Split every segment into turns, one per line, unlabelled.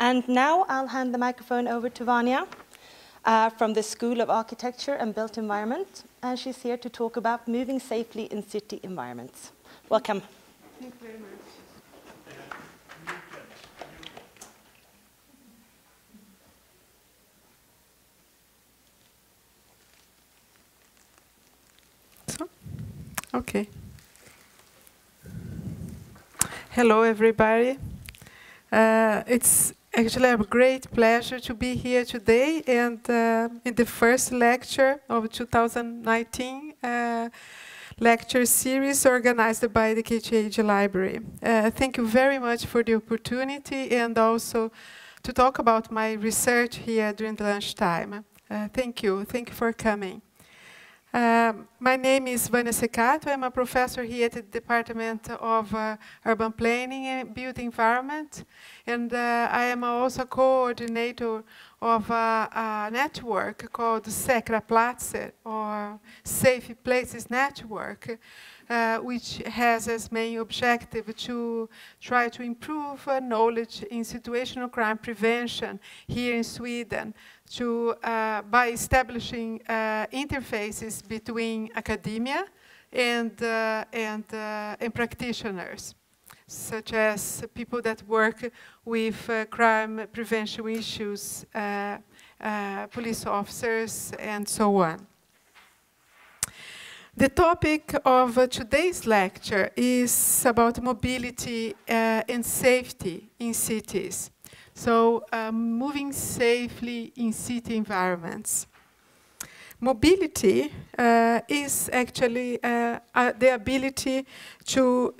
And now I'll hand the microphone over to Vanya from the School of Architecture and Built Environment. And she's here to talk about moving safely in city environments. Welcome.
Thank you very much. Okay. Hello, everybody. It's actually a great pleasure to be here today and in the first lecture of 2019 lecture series organized by the KTHB Library. Thank you very much for the opportunity and also to talk about my research here during the lunchtime. Thank you for coming. My name is Vanya Secato. I'm a professor here at the Department of Urban Planning and Built Environment. And I am also coordinator of a network called SECRA-Plätze, or Safe Places Network, which has as main objective to try to improve knowledge in situational crime prevention here in Sweden by establishing interfaces between academia and practitioners, such as people that work with crime prevention issues, police officers, and so on. The topic of today's lecture is about mobility and safety in cities. So, moving safely in city environments. Mobility is actually the ability to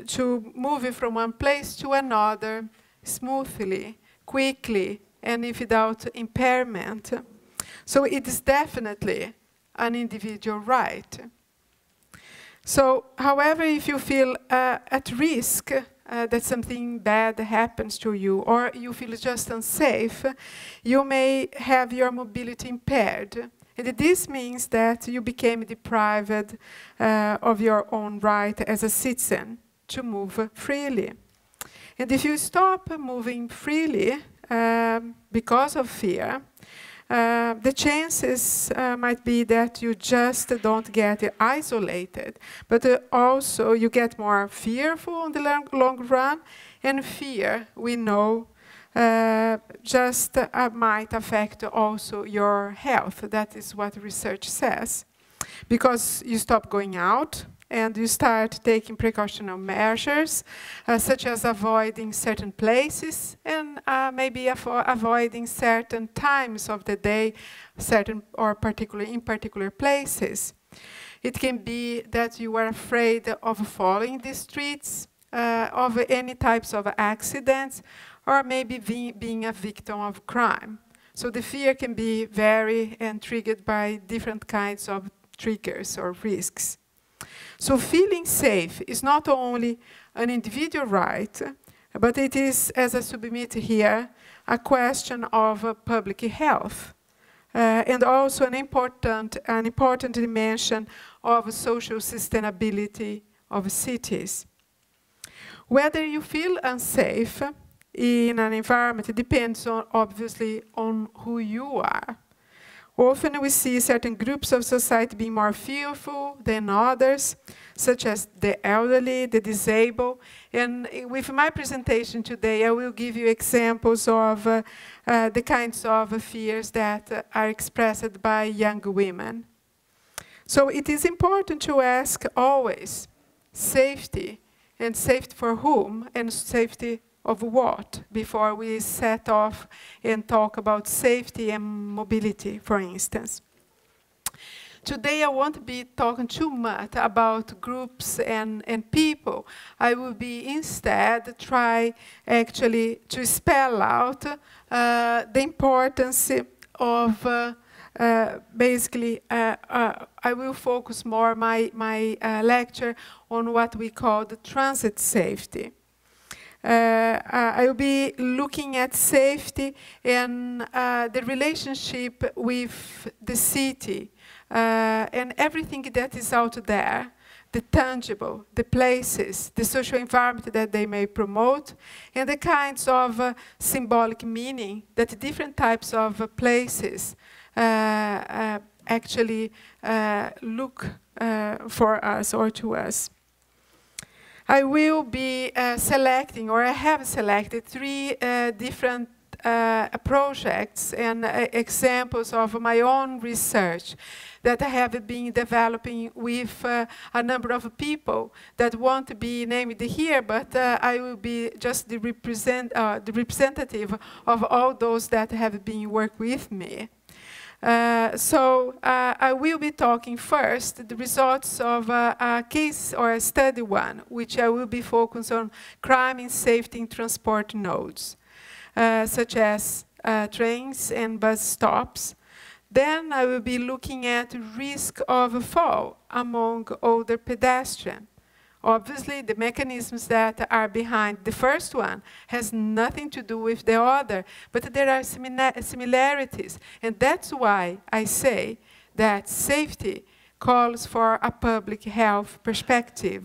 move from one place to another smoothly, quickly, and without impairment. So it is definitely an individual right. So, however, if you feel at risk that something bad happens to you, or you feel just unsafe, you may have your mobility impaired. And this means that you became deprived of your own right as a citizen to move freely. And if you stop moving freely because of fear, the chances might be that you just don't get isolated, but also you get more fearful in the long run, and fear, we know, just might affect also your health. That is what research says. Because you stop going out, and you start taking precautionary measures, such as avoiding certain places and maybe avoiding certain times of the day, in particular places. It can be that you are afraid of falling in the streets, of any types of accidents, or maybe being a victim of crime. So the fear can be varied and triggered by different kinds of triggers or risks. So feeling safe is not only an individual right, but it is, as I submit here, a question of public health, and also an important dimension of social sustainability of cities. Whether you feel unsafe in an environment depends obviously on who you are. Often we see certain groups of society being more fearful than others, such as the elderly, the disabled. And with my presentation today, I will give you examples of the kinds of fears that are expressed by young women. So it is important to ask always safety, and safety for whom, and safety of what, before we set off and talk about safety and mobility, for instance. Today I won't be talking too much about groups and people. I will be instead try actually to spell out the importance of basically, I will focus more my lecture on what we call the transit safety. I will be looking at safety and the relationship with the city and everything that is out there the tangible, the places, the social environment that they may promote, and the kinds of symbolic meaning that different types of places actually look for us or to us. I will be selecting, or I have selected, 3 different projects and examples of my own research that I have been developing with a number of people that won't be named here, but I will be just the representative of all those that have been working with me. I will be talking first the results of a case or a study one, which I will be focused on crime and safety in transport nodes, such as trains and bus stops. Then I will be looking at risk of fall among older pedestrians. Obviously, the mechanisms that are behind the first one has nothing to do with the other, but there are similarities. And that's why I say that safety calls for a public health perspective.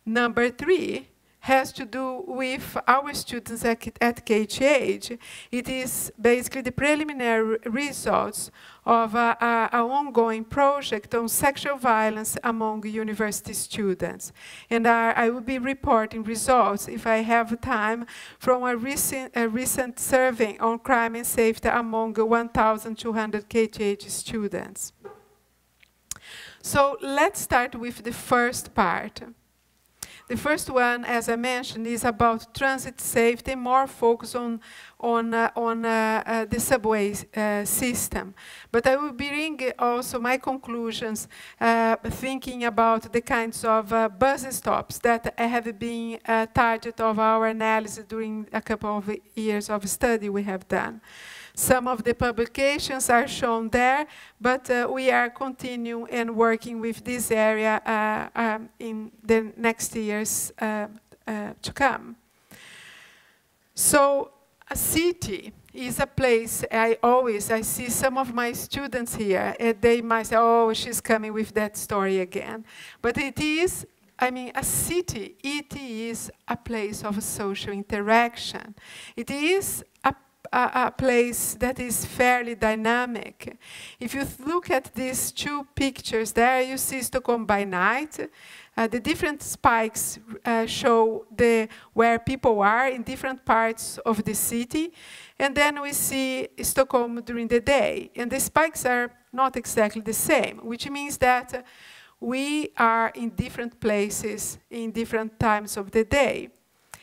Number 3 has to do with our students at KTH. It is basically the preliminary results of an ongoing project on sexual violence among university students. And I will be reporting results, if I have time, from a recent survey on crime and safety among 1,200 KTH students. So let's start with the first part. The first one, as I mentioned, is about transit safety, more focused on the subway system. But I will bring also my conclusions, thinking about the kinds of bus stops that have been target of our analysis during a couple of years of study we have done. Some of the publications are shown there, but we are continuing and working with this area in the next years to come. So a city is a place, I see some of my students here, and they might say, oh, she's coming with that story again. But it is, I mean, a city, it is a place of social interaction. It is a place that is fairly dynamic. If you look at these 2 pictures there, you see Stockholm by night. The different spikes show where people are in different parts of the city. And then we see Stockholm during the day. And the spikes are not exactly the same, which means that we are in different places in different times of the day.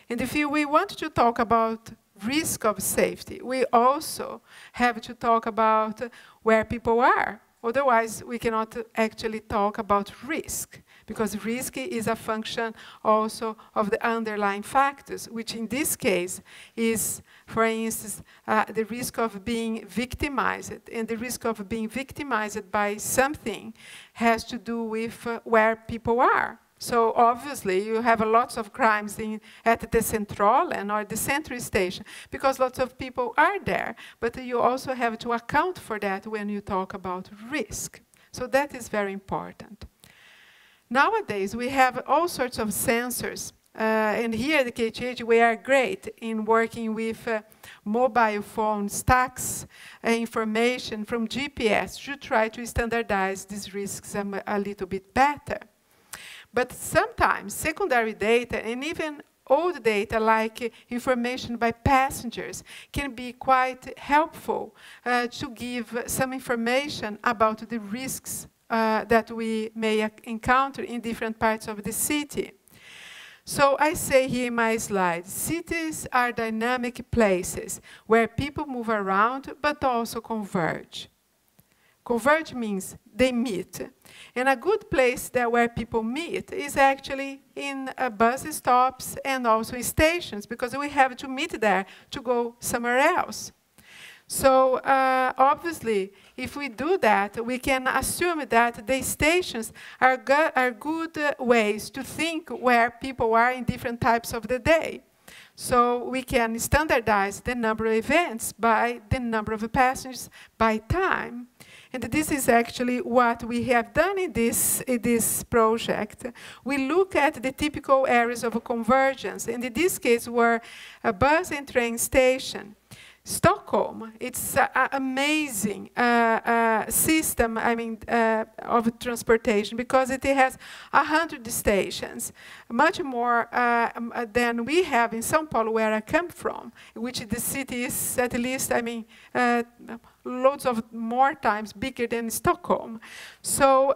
And if we want to talk about risk of safety, we also have to talk about where people are. Otherwise, we cannot actually talk about risk, because risk is a function also of the underlying factors, which in this case is, for instance, the risk of being victimized. And the risk of being victimized by something has to do with where people are. So obviously, you have lots of crimes at the Centralen or the Central Station, because lots of people are there. But you also have to account for that when you talk about risk. So that is very important. Nowadays, we have all sorts of sensors. And here at the KTH, we are great in working with mobile phone stacks, information from GPS to try to standardize these risks a little bit better. But sometimes secondary data and even old data like information by passengers can be quite helpful to give some information about the risks that we may encounter in different parts of the city. So I say here in my slide, cities are dynamic places where people move around but also converge. Converge means they meet. And a good place where people meet is actually in bus stops and also in stations, because we have to meet there to go somewhere else. So obviously, if we do that, we can assume that the stations are good ways to think where people are in different types of the day. So we can standardize the number of events by the number of passengers by time. And this is actually what we have done in this project. We look at the typical areas of convergence, and in this case were a bus and train station. Stockholm, it's an amazing system, of transportation, because it has 100 stations, much more than we have in São Paulo, where I come from, which the city is at least, loads of more times bigger than Stockholm. So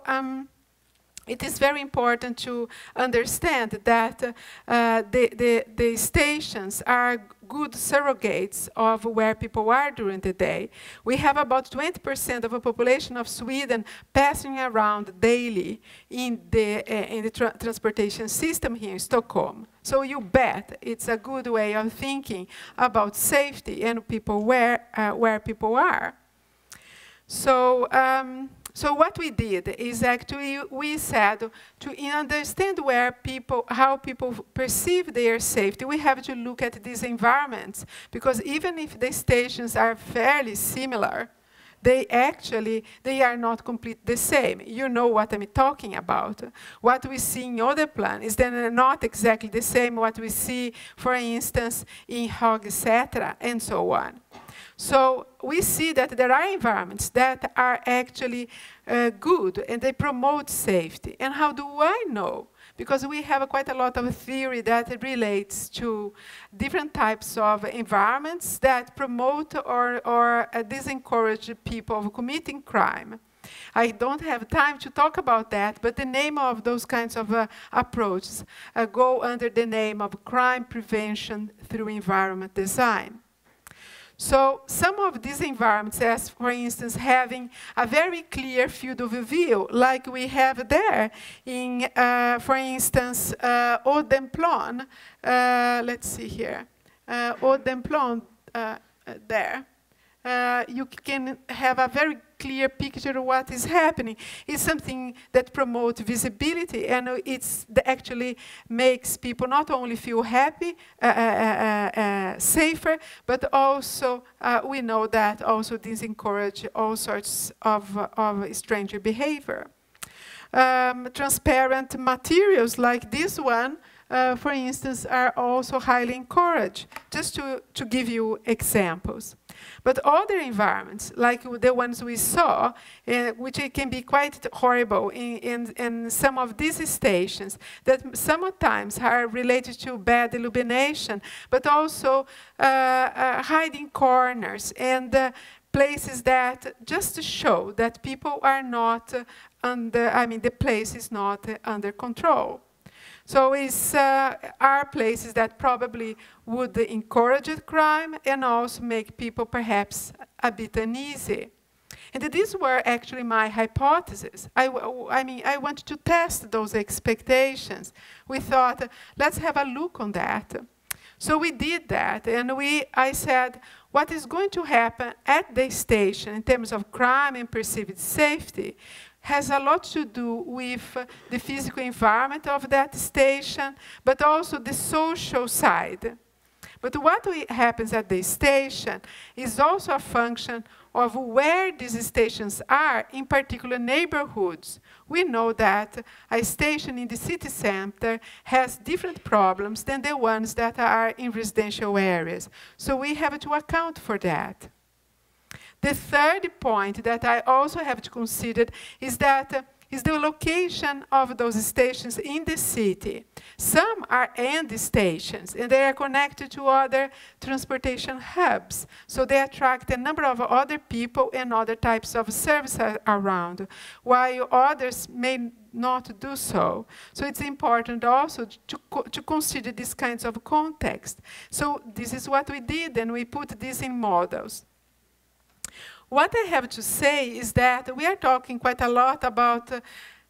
it is very important to understand that the stations are good surrogates of where people are during the day. We have about 20% of the population of Sweden passing around daily in the transportation system here in Stockholm. So you bet it's a good way of thinking about safety and people where people are. So what we did is actually we said to understand how people perceive their safety, we have to look at these environments, because even if the stations are fairly similar, they are not completely the same. You know what I'm talking about. What we see in other plans is then not exactly the same what we see, for instance, in Hog, etc., and so on. So we see that there are environments that are actually good and they promote safety. And how do I know? Because we have quite a lot of theory that relates to different types of environments that promote or disencourage people of committing crime. I don't have time to talk about that, but the name of those kinds of approaches go under the name of crime prevention through environment design. So some of these environments, as for instance, having a very clear field of view, like we have there in, for instance, Odenplan. Let's see here, Odenplan there. You can have a very clear picture of what is happening. It's something that promotes visibility, and actually makes people not only feel happy, safer, but also we know that also this encourages all sorts of strange behavior. Transparent materials like this one, for instance, are also highly encouraged, just to give you examples. But other environments, like the ones we saw, which can be quite horrible in some of these stations, that sometimes are related to bad illumination, but also hiding corners and places that just show that people are not the place is not under control. So are places that probably would encourage crime and also make people perhaps a bit uneasy. And these were actually my hypotheses. I wanted to test those expectations. We thought, let's have a look on that. So we did that, and I said, what is going to happen at the station in terms of crime and perceived safety has a lot to do with the physical environment of that station, but also the social side. But what happens at the station is also a function of where these stations are in particular neighborhoods. We know that a station in the city center has different problems than the ones that are in residential areas. So we have to account for that. The third point that I also have to consider is that is the location of those stations in the city. Some are end stations, and they are connected to other transportation hubs. So they attract a number of other people and other types of services around, while others may not do so. So it's important also to consider these kinds of context. So this is what we did, and we put this in models. What I have to say is that we are talking quite a lot about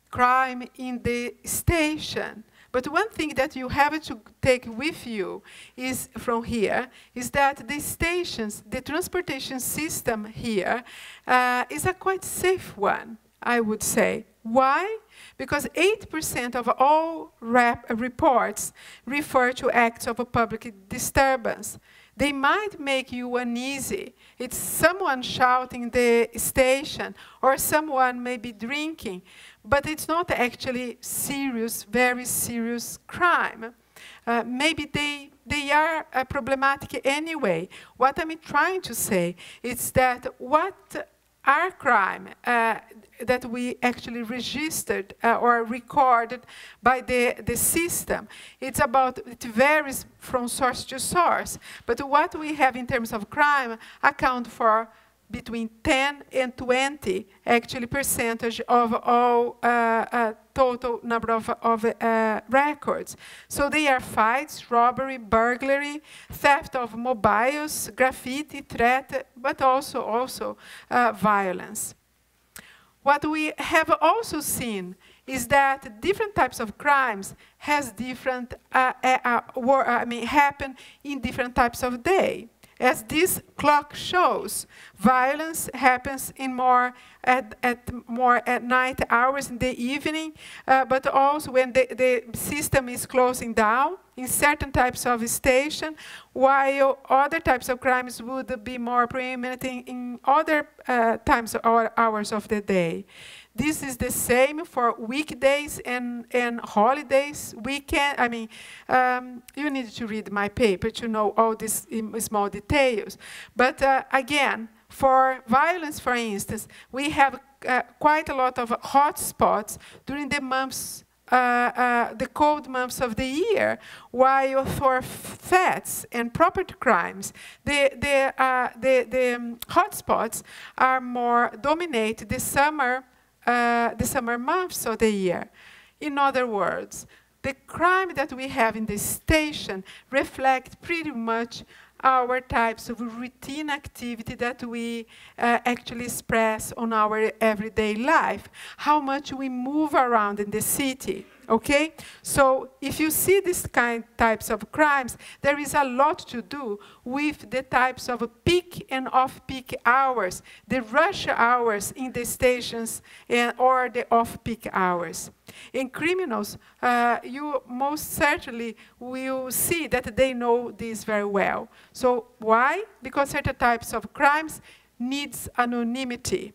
crime in the station. But one thing that you have to take with you is from here is that the stations, the transportation system here is a quite safe one, I would say. Why? Because 8% of all reports refer to acts of a public disturbance. They might make you uneasy. It's someone shouting in the station, or someone maybe drinking, but it's not actually serious, very serious crime. Maybe they are problematic anyway. What I'm trying to say is that what are crime that we actually registered or recorded by the system. It varies from source to source, but what we have in terms of crime account for between 10 and 20 actually percentage of all total number of records. So they are fights, robbery, burglary, theft of mobiles, graffiti, threat, but also violence. What we have also seen is that different types of crimes has different happen in different types of day. As this clock shows, violence happens in more at night hours in the evening, but also when the system is closing down in certain types of station, while other types of crimes would be more preeminent in other times or hours of the day. This is the same for weekdays and holidays, weekend. I mean, you need to read my paper to know all these small details. But again, for violence, for instance, we have quite a lot of hot spots during the months, the cold months of the year, while for thefts and property crimes, the hot spots are more dominate the summer months of the year. In other words, the crime that we have in the station reflect pretty much our types of routine activity that we actually express on our everyday life, how much we move around in the city. Okay, so if you see these types of crimes, there is a lot to do with the types of peak and off-peak hours, the rush hours in the stations or the off-peak hours. In criminals, you most certainly will see that they know this very well. So why? Because certain types of crimes needs anonymity,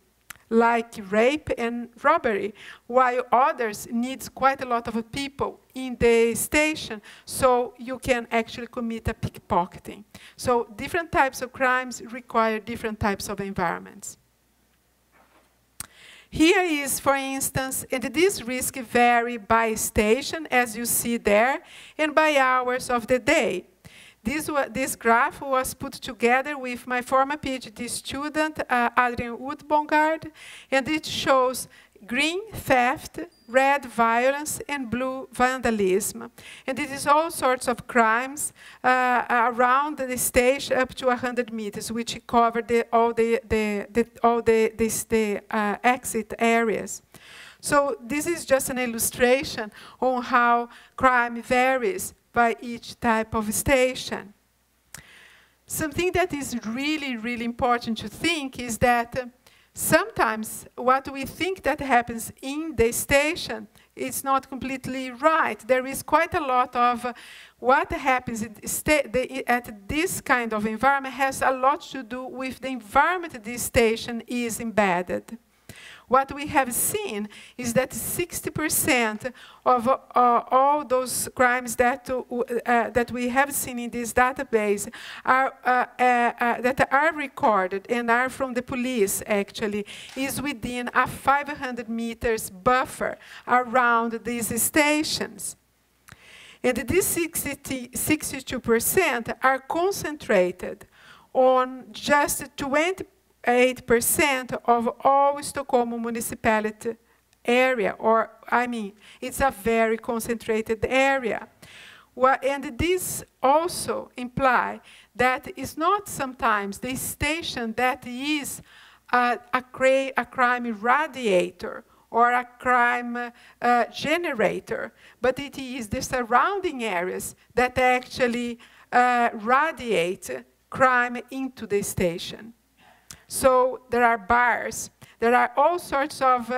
like rape and robbery, while others needs quite a lot of people in the station, so you can actually commit a pickpocketing. So different types of crimes require different types of environments. Here is, for instance, and these risks vary by station, as you see there, and by hours of the day. This graph was put together with my former PhD student, Adrian Woodbongard, and it shows green theft, red violence, and blue vandalism. And it is all sorts of crimes around the station up to 100 meters, which cover all the exit areas. So this is just an illustration on how crime varies by each type of station. Something that is really, really important to think is that sometimes what we think that happens in the station is not completely right. There is quite a lot of what happens at this kind of environment has a lot to do with the environment this station is embedded. What we have seen is that 60% of all those crimes that we have seen in this database that are recorded and are from the police, actually, is within a 500 meters buffer around these stations. And these 62% are concentrated on just 28% of all Stockholm municipality area, or I mean, it's a very concentrated area. And this also implies that it's not sometimes the station that is a crime radiator or a crime generator, but it is the surrounding areas that actually radiate crime into the station. So there are bars, there are all sorts of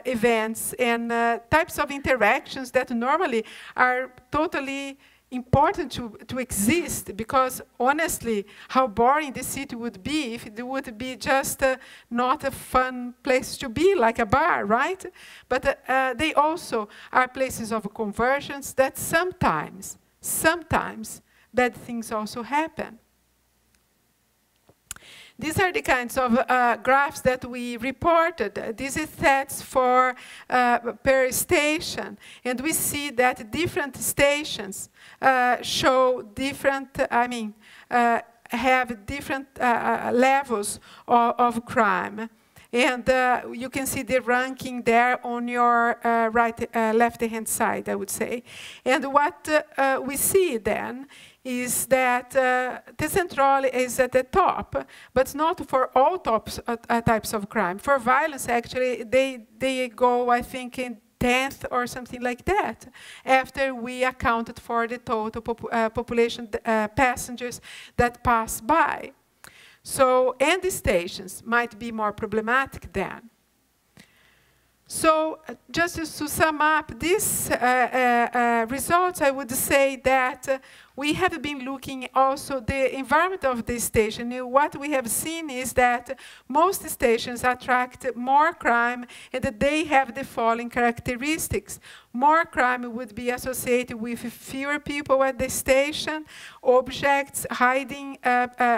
events and types of interactions that normally are totally important to exist, because honestly, how boring the city would be if it would be just not a fun place to be, like a bar, right? But they also are places of convergence that sometimes bad things also happen. These are the kinds of graphs that we reported. This is sets for per station. And we see that different stations show different, have different levels of crime. And you can see the ranking there on your left-hand side, I would say. And what we see then is that the central is at the top, but not for all types of crime. For violence, actually, they go, I think, in 10th or something like that, after we accounted for the total population passengers that pass by. So, and the stations might be more problematic then. So, just to sum up these results, I would say that we have been looking also the environment of the station. What we have seen is that most stations attract more crime, and that they have the following characteristics. More crime would be associated with fewer people at the station, objects hiding,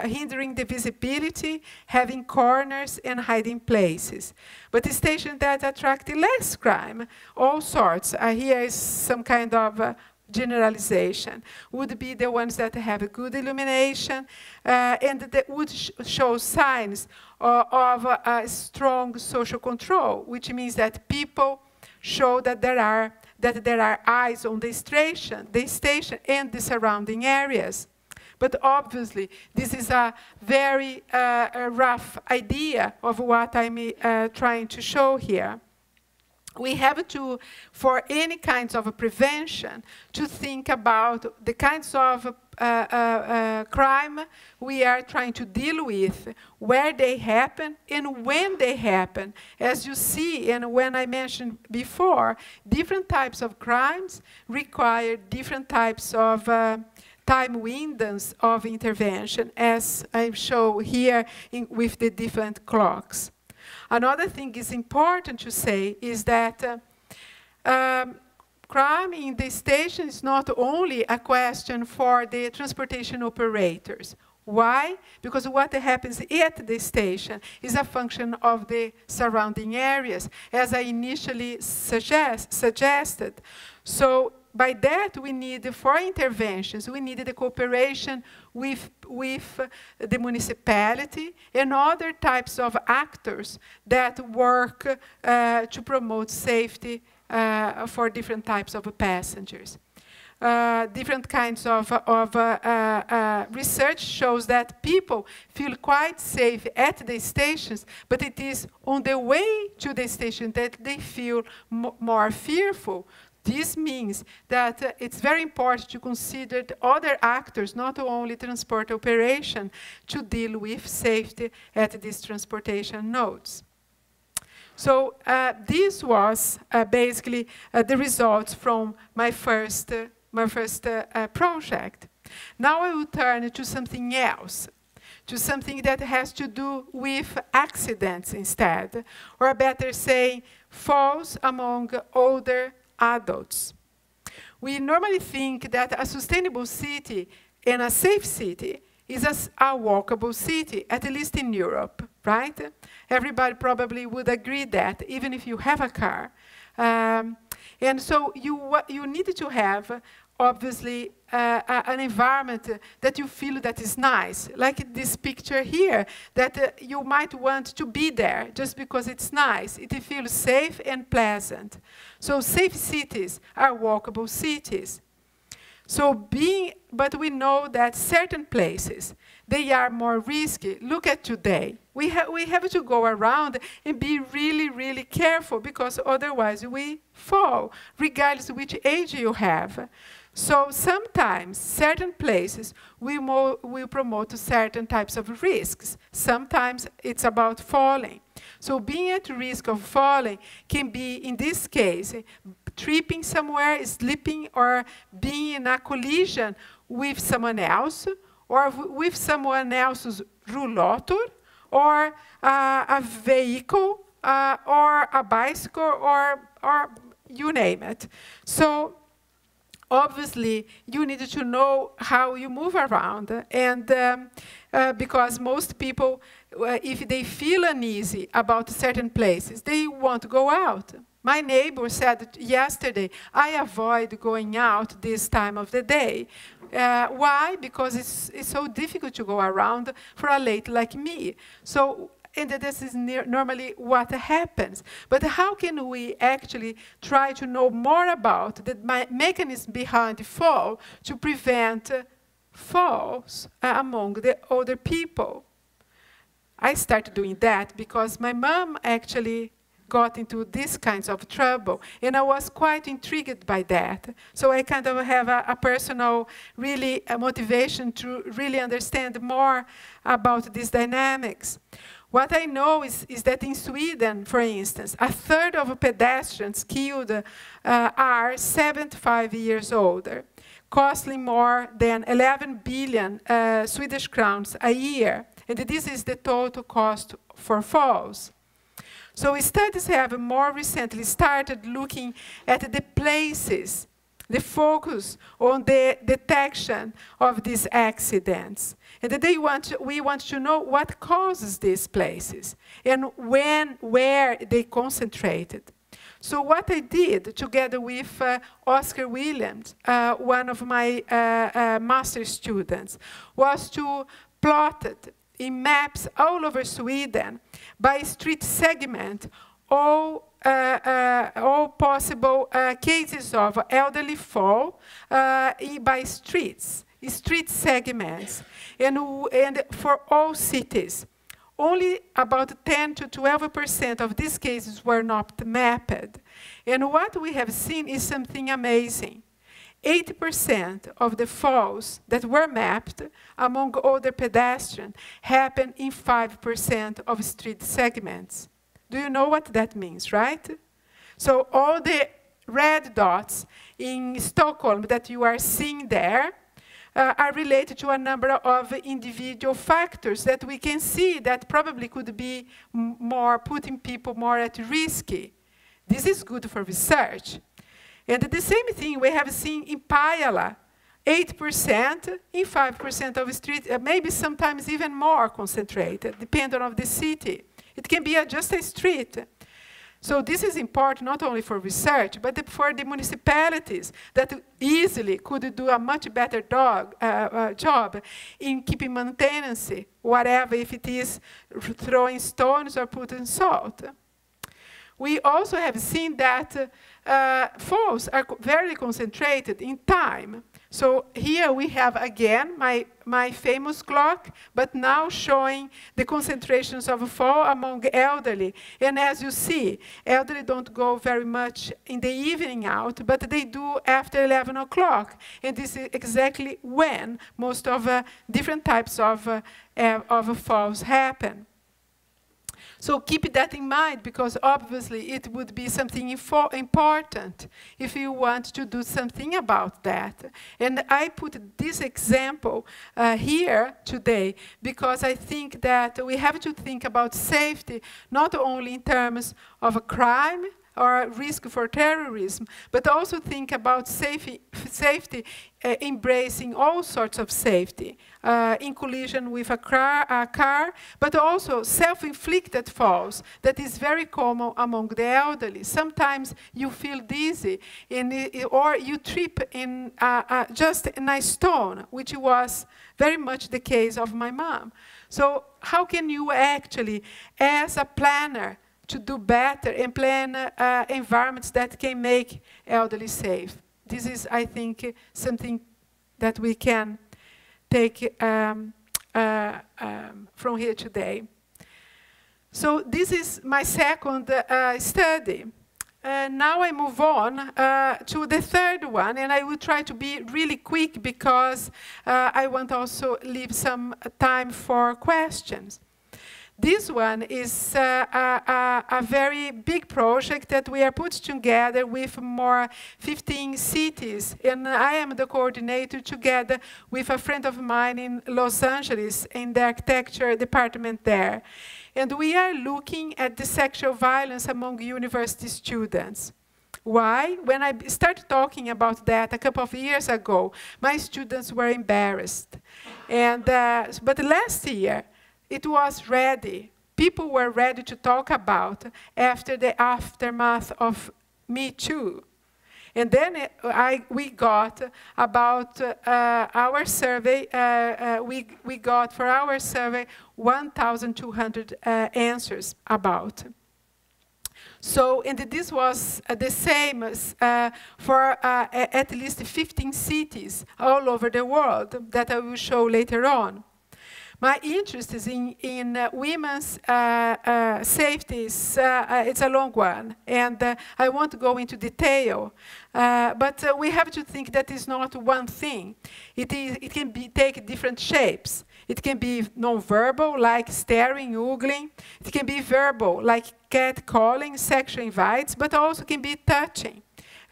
hindering the visibility, having corners and hiding places. But the stations that attract less crime, all sorts, here is some kind of generalization, would be the ones that have a good illumination and that would show signs of a strong social control, which means that people show that there are eyes on the station and the surrounding areas. But obviously, this is a very rough idea of what I'm trying to show here. We have to, for any kinds of prevention, to think about the kinds of crime we are trying to deal with, where they happen and when they happen. As you see, and when I mentioned before, different types of crimes require different types of time windows of intervention, as I show here with the different clocks. Another thing is important to say is that crime in the station is not only a question for the transportation operators. Why? Because what happens at the station is a function of the surrounding areas, as I initially suggested. So by that, we need, for interventions, we need the cooperation with the municipality and other types of actors that work to promote safety for different types of passengers. Different kinds of research shows that people feel quite safe at the stations, but it is on the way to the station that they feel more fearful. This means that it's very important to consider the other actors, not only transport operation, to deal with safety at these transportation nodes. So this was basically the results from my first project. Now I will turn to something else, to something that has to do with accidents instead, or better say, falls among older adults. We normally think that a sustainable city and a safe city is a walkable city, at least in Europe, right? Everybody probably would agree that, even if you have a car. And so you need to have, obviously, an environment that you feel that is nice, like this picture here, that you might want to be there just because it's nice. It feels safe and pleasant. So safe cities are walkable cities. So but we know that certain places, they are more risky. Look at today. We have to go around and be really, really careful, because otherwise we fall, regardless of which age you have. So sometimes certain places will promote certain types of risks. Sometimes it's about falling. So being at risk of falling can be, in this case, tripping somewhere, slipping, or being in a collision with someone else, or with someone else's rollator, or a vehicle, or a bicycle, or you name it. So obviously, you need to know how you move around. And because most people, if they feel uneasy about certain places, they won't go out. My neighbor said yesterday, I avoid going out this time of the day. Why? Because it's so difficult to go around for a lady like me. So, and this is normally what happens. But how can we actually try to know more about the mechanism behind the fall to prevent falls among the older people? I started doing that because my mom actually got into these kinds of trouble, and I was quite intrigued by that. So I kind of have a personal, really, motivation to really understand more about these dynamics. What I know is that in Sweden, for instance, a third of pedestrians killed are 75 years older, costing more than 11 billion Swedish crowns a year. And this is the total cost for falls. So studies have more recently started looking at the places, the focus on the detection of these accidents. And we want to know what causes these places and where they concentrated. So what I did, together with Oscar Williams, one of my master's students, was to plot it in maps all over Sweden by street segment all possible cases of elderly fall by street segments, and for all cities. Only about 10 to 12% of these cases were not mapped. And what we have seen is something amazing. 80% of the falls that were mapped among older pedestrians happened in 5% of street segments. Do you know what that means, right? So all the red dots in Stockholm that you are seeing there are related to a number of individual factors that we can see that probably could be more putting people more at risk. This is good for research. And the same thing we have seen in Pajala, 8% in 5% of streets, maybe sometimes even more concentrated, depending on the city. It can be just a street. So this is important not only for research, but for the municipalities that easily could do a much better job in keeping maintenance, whatever, if it is throwing stones or putting salt. We also have seen that falls are very concentrated in time. So here we have, again, my famous clock, but now showing the concentrations of fall among elderly. And as you see, elderly don't go very much in the evening out, but they do after 11 o'clock. And this is exactly when most of different types of falls happen. So keep that in mind, because obviously it would be something important if you want to do something about that. And I put this example here today because I think that we have to think about safety not only in terms of a crime or risk for terrorism, but also think about safety embracing all sorts of safety, in collision with a car, but also self-inflicted falls that is very common among the elderly. Sometimes you feel dizzy, or you trip in just in a stone, which was very much the case of my mom. So how can you actually, as a planner, to do better and plan environments that can make elderly safe? This is, I think, something that we can take from here today. So this is my second study. Now I move on to the third one, and I will try to be really quick because I want to also leave some time for questions. This one is a very big project that we are put together with more 15 cities. And I am the coordinator together with a friend of mine in Los Angeles in the architecture department there. And we are looking at the sexual violence among university students. Why? When I started talking about that a couple of years ago, my students were embarrassed. And, but last year, it was ready. People were ready to talk about after the aftermath of Me Too. And then we got about our survey, we got for our survey 1,200 answers about. So, and this was the same for at least 15 cities all over the world that I will show later on. My interest is in women's safety. It's a long one, and I won't go into detail. But we have to think that it's not one thing. It can take different shapes. It can be non-verbal, like staring, ogling. It can be verbal, like catcalling, sexual invites, but also can be touching.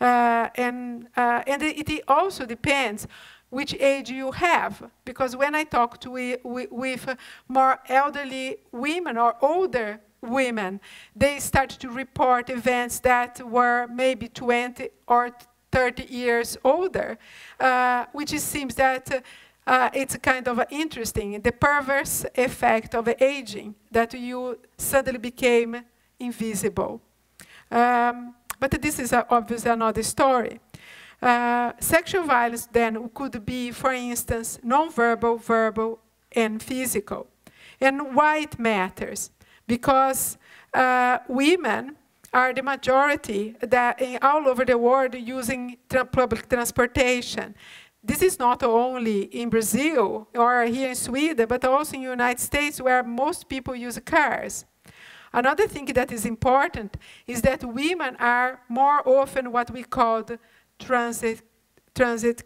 And it also depends which age you have, because when I talk with more elderly women or older women, they start to report events that were maybe 20 or 30 years older, which it seems that it's kind of interesting, the perverse effect of aging, that you suddenly became invisible. But this is obviously another story. Sexual violence then could be, for instance, non-verbal, verbal, and physical. And why it matters? Because women are the majority that all over the world using public transportation. This is not only in Brazil or here in Sweden, but also in the United States, where most people use cars. Another thing that is important is that women are more often what we call transit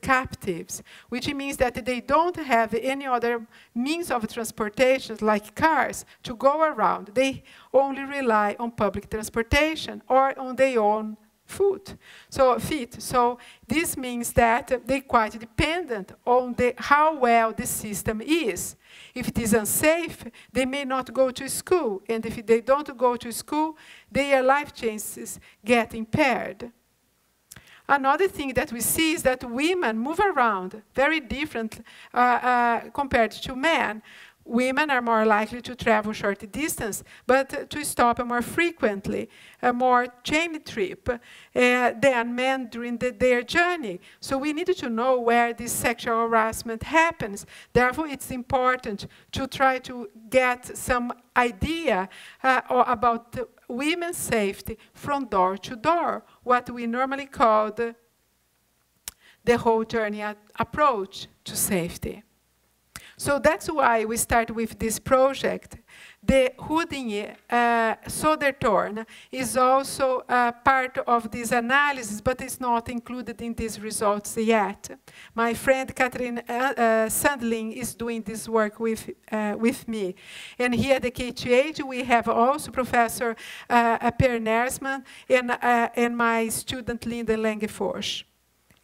captives, which means that they don't have any other means of transportation, like cars, to go around. They only rely on public transportation or on their own feet. So this means that they're quite dependent on how well the system is. If it is unsafe, they may not go to school. And if they don't go to school, their life chances get impaired. Another thing that we see is that women move around very different compared to men. Women are more likely to travel short distance, but to stop more frequently, a more chain trip than men during their journey. So we need to know where this sexual harassment happens. Therefore, it's important to try to get some idea about women's safety from door to door, what we normally call the whole journey approach to safety. So that's why we start with this project. The Houdini Sodertorn is also part of this analysis, but it's not included in these results yet. My friend Catherine Sandling is doing this work with me. And here at the KTHB, we have also Professor Per Nersman and my student Linda Langefors,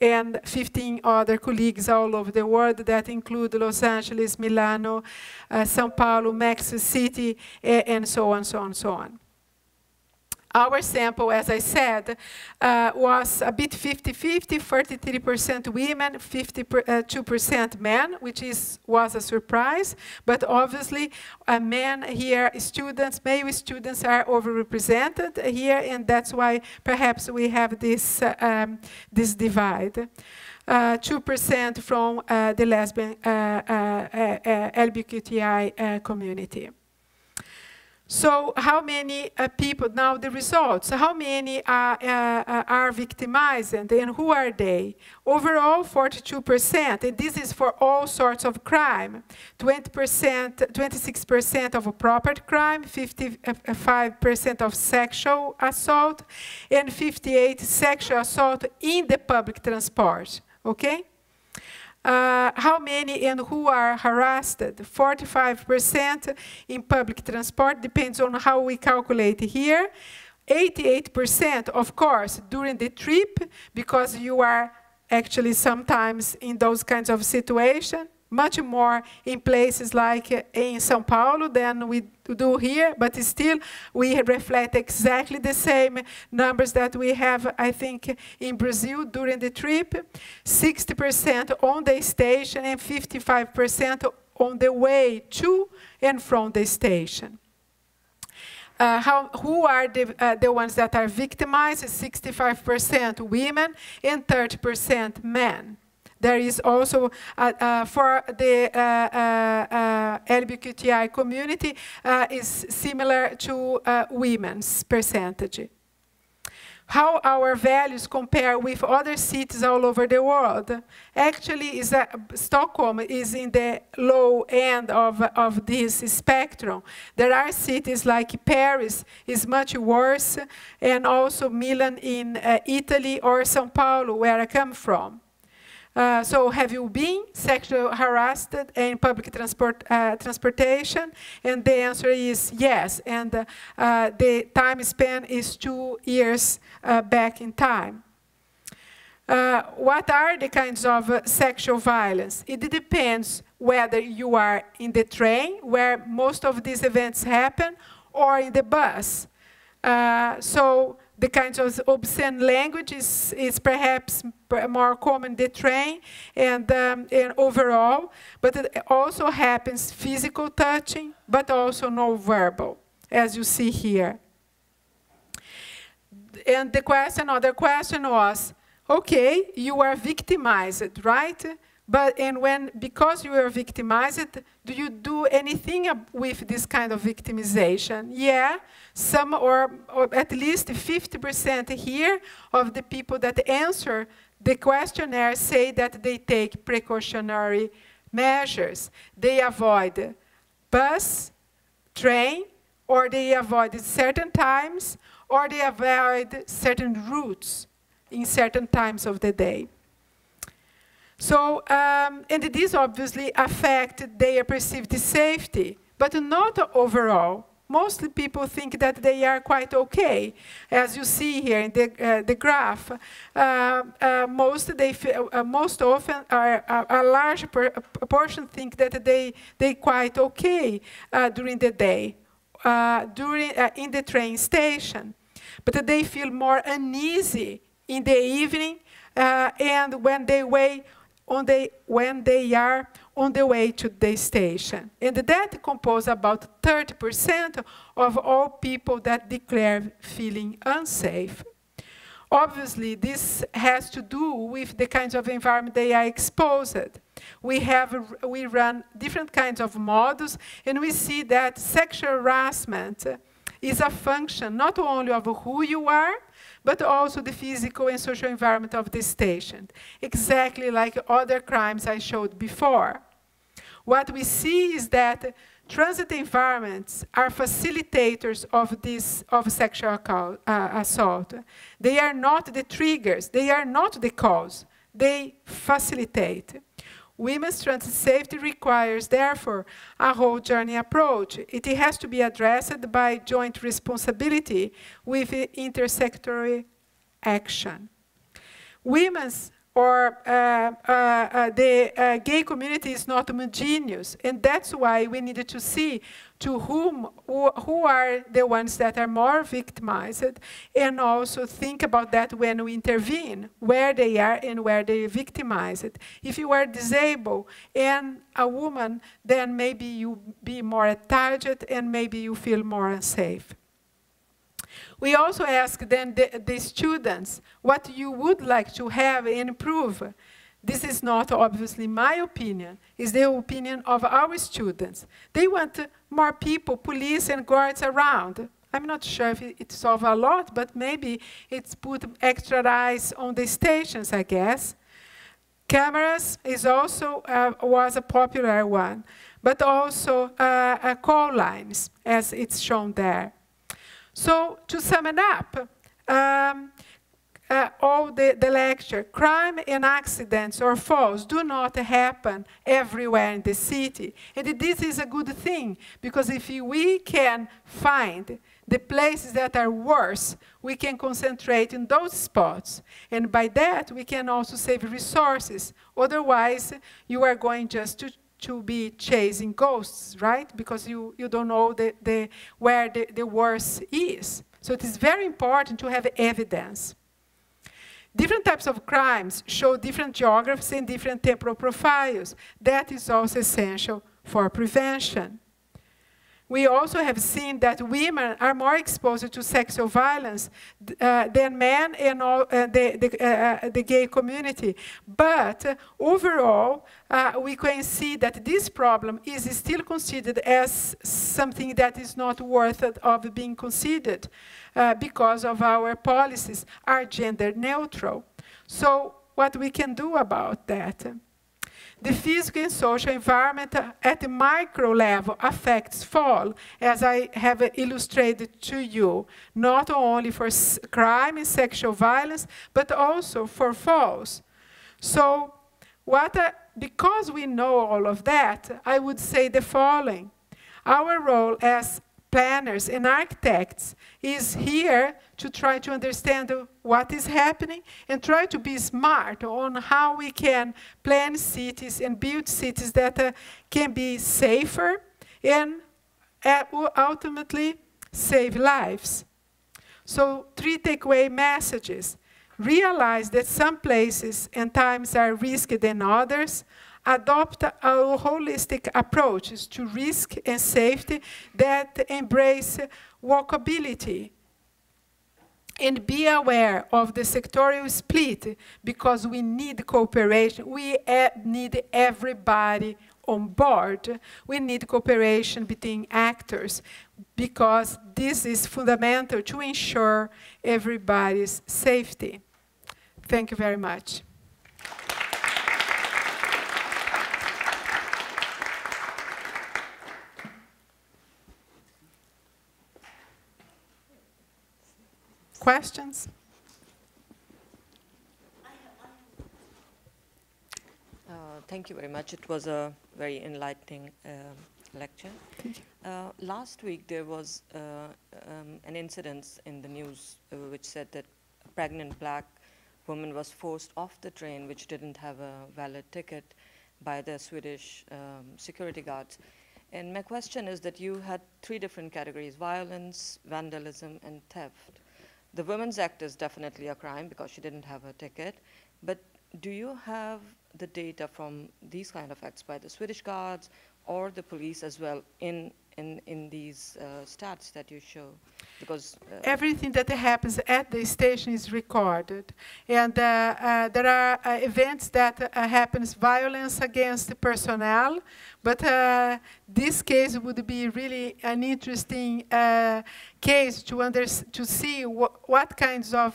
and 15 other colleagues all over the world that include Los Angeles, Milano, São Paulo, Mexico City, and so on, so on, so on. Our sample, as I said, was a bit 50-50, 43% women, 52% men, which was a surprise. But obviously, men here, students, male students are overrepresented here, and that's why perhaps we have this, this divide. 2% from the lesbian LGBTI community. So how many people, now the results, how many are victimized and who are they? Overall, 42%, and this is for all sorts of crime. 26% of property crime, 55% of sexual assault, and 58% sexual assault in the public transport, okay? How many and who are harassed? 45% in public transport, depends on how we calculate here. 88%, of course, during the trip, because you are actually sometimes in those kinds of situations, much more in places like in São Paulo than we do here, but still we reflect exactly the same numbers that we have, I think, in Brazil during the trip. 60% on the station and 55% on the way to and from the station. Who are the ones that are victimized? 65% women and 30% men. There is also, for the LGBTI community, is similar to women's percentage. How our values compare with other cities all over the world. Actually, Stockholm is in the low end of this spectrum. There are cities like Paris is much worse, and also Milan in Italy, or São Paulo, where I come from. So have you been sexually harassed in public transportation? And the answer is yes. And the time span is 2 years back in time. What are the kinds of sexual violence? It depends whether you are in the train, where most of these events happen, or in the bus. So the kinds of obscene language is perhaps more common in the train and overall, but it also happens physical touching, but also non-verbal, as you see here. And the other question was, okay, you are victimized, right? Because you are victimized, do you do anything with this kind of victimization? Yeah, some or at least 50% here of the people that answer the questionnaire say that they take precautionary measures. They avoid bus, train, or they avoid certain times, or they avoid certain routes in certain times of the day. So, and this obviously affects their perceived safety, but not overall. Mostly people think that they are quite okay. As you see here in the graph, most often a large portion think that they quite okay during the day, in the train station. But they feel more uneasy in the evening and when they are on the way to the station. And that composes about 30% of all people that declare feeling unsafe. Obviously, this has to do with the kinds of environment they are exposed. We run different kinds of models, and we see that sexual harassment is a function not only of who you are, but also the physical and social environment of the station, exactly like other crimes I showed before. What we see is that transit environments are facilitators of sexual assault. They are not the triggers, they are not the cause, they facilitate. Women's transit safety requires, therefore, a whole journey approach. It has to be addressed by joint responsibility with intersectoral action. Women's or the gay community is not homogeneous, and that's why we needed to see to who are the ones that are more victimized, and also think about that when we intervene, where they are and where they are victimized. If you are disabled and a woman, then maybe you be more a target and maybe you feel more unsafe. We also ask then the students what you would like to have and improve. This is not obviously my opinion, it's the opinion of our students. They want more people, police and guards around. I'm not sure if it solves a lot, but maybe it's put extra eyes on the stations, I guess. Cameras is also was a popular one, but also call lines, as it's shown there. So to sum it up, all the lecture, crime and accidents or falls do not happen everywhere in the city. And this is a good thing, because if we can find the places that are worse, we can concentrate in those spots. And by that, we can also save resources. Otherwise, you are going just to be chasing ghosts, right? Because you don't know where the worst is. So it is very important to have evidence. Different types of crimes show different geographies and different temporal profiles. That is also essential for prevention. We also have seen that women are more exposed to sexual violence than men and the gay community. But overall, we can see that this problem is still considered as something that is not worth of being considered because of our policies are gender neutral. So what we can do about that? The physical and social environment at the micro level affects fall, as I have illustrated to you, not only for crime and sexual violence, but also for falls. So, because we know all of that, I would say the following. Our role as planners and architects is here to try to understand what is happening and try to be smart on how we can plan cities and build cities that can be safer and ultimately save lives. So 3 takeaway messages. Realize that some places and times are riskier than others. Adopt a holistic approaches to risk and safety that embrace walkability. And be aware of the sectorial split, because we need cooperation. We need everybody on board. We need cooperation between actors, because this is fundamental to ensure everybody's safety. Thank you very much. Questions?
Thank you very much. It was a very enlightening lecture.
Thank you.
Last week there was an incident in the news which said that a pregnant black woman was forced off the train which didn't have a valid ticket by the Swedish security guards. And my question is that you had 3 different categories: violence, vandalism, and theft. The Women's Act is definitely a crime because she didn't have a ticket. But do you have the data from these kind of acts by the Swedish guards or the police as well in these stats that you show? Because
everything that happens at the station is recorded. And there are events that happens violence against the personnel. But this case would be really an interesting case to see what kinds of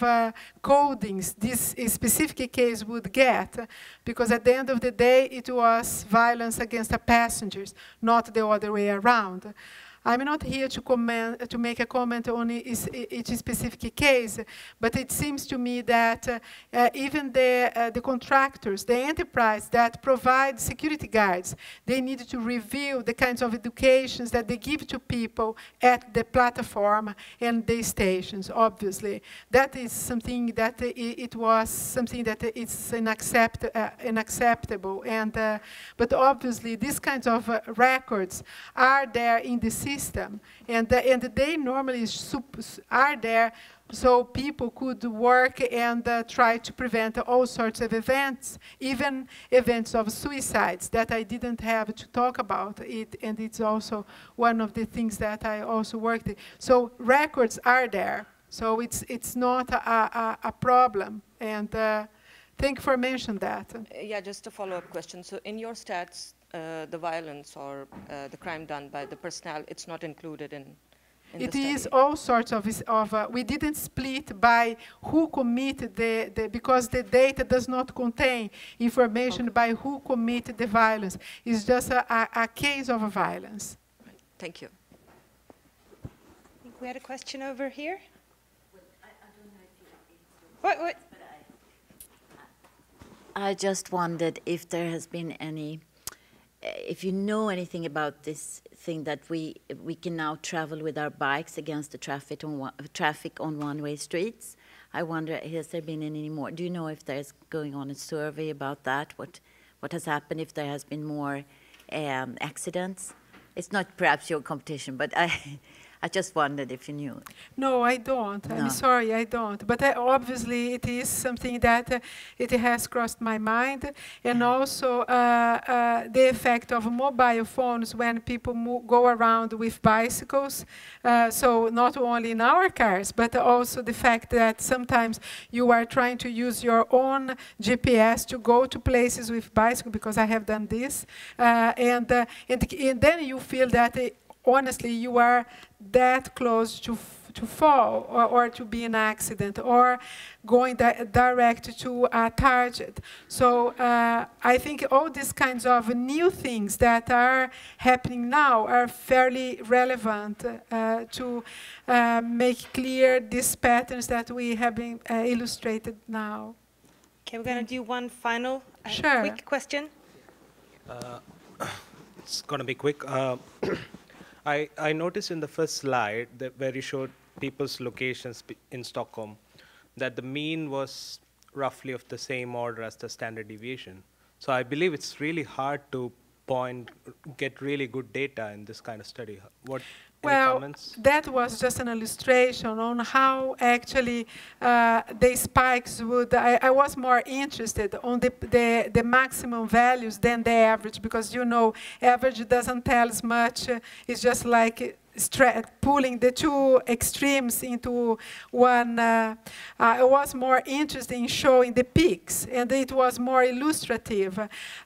codings this specific case would get, because at the end of the day, it was violence against the passengers, not the other way around. I'm not here to make a comment on each specific case, but it seems to me that even the contractors, the enterprise that provide security guards, they need to review the kinds of educations that they give to people at the platform and the stations, obviously. That is something that it was something that is unacceptable. But obviously, these kinds of records are there in the system, and they normally are there so people could work and try to prevent all sorts of events, even events of suicides that I didn't have to talk about it, and it's also one of the things that I also worked in. So records are there, so it's not a problem, and thank you for mentioning that.
Yeah, just a follow-up question. So in your stats, the violence or the crime done by the personnel, it's not included in
it
the
is
study.
all sorts of we didn't split by who committed because the data does not contain information by who committed the violence. It's just a case of violence.
Right. Thank you.
I think we had a question over here.
Well, I don't know if you
What?
I just wondered if there has been any, if you know anything about this thing that we can now travel with our bikes against the traffic on one-way streets. I wonder, has there been any more? Do you know if there's going on a survey about that? What has happened, if there has been more accidents? It's not perhaps your competition, but I just wondered if you knew.
No, I don't. No. I'm sorry, I don't. But obviously, it is something that it has crossed my mind. And also the effect of mobile phones when people go around with bicycles. So not only in our cars, but also the fact that sometimes you are trying to use your own GPS to go to places with bicycle, because I have done this. And then you feel that honestly, you are that close to fall or to be in an accident or going direct to a target. So I think all these kinds of new things that are happening now are fairly relevant to make clear these patterns that we have been illustrated now.
Okay, we're going to do one final quick question.
It's going to be quick. I noticed in the first slide that where you showed people's locations in Stockholm, that the mean was roughly of the same order as the standard deviation. So I believe it's really hard to get really good data in this kind of study. Any comments?
That was just an illustration on how actually the spikes would. I was more interested on the maximum values than the average, because you know average doesn't tell as much. It's just like pulling the two extremes into one. I was more interested in showing the peaks, and it was more illustrative.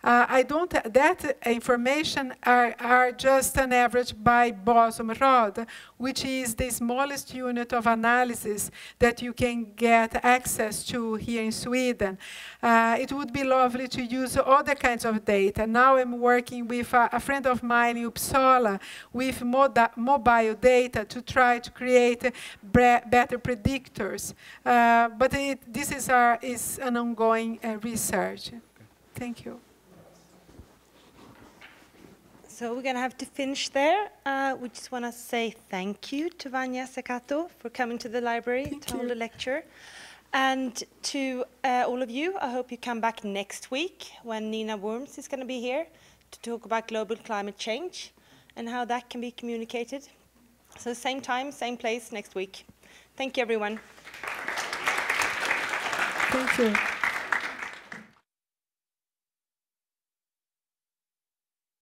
I don't. That information are just an average by boson rod, which is the smallest unit of analysis that you can get access to here in Sweden. It would be lovely to use other kinds of data. Now I'm working with a friend of mine in Uppsala with mobile data to try to create better predictors. But this is an ongoing research. Thank you.
So we're going to have to finish there. We just want to say thank you to Vanya Sakato for coming to the library to hold a lecture. And to all of you, I hope you come back next week when Nina Worms is going to be here to talk about global climate change and how that can be communicated. So same time, same place next week. Thank you, everyone.
Thank you.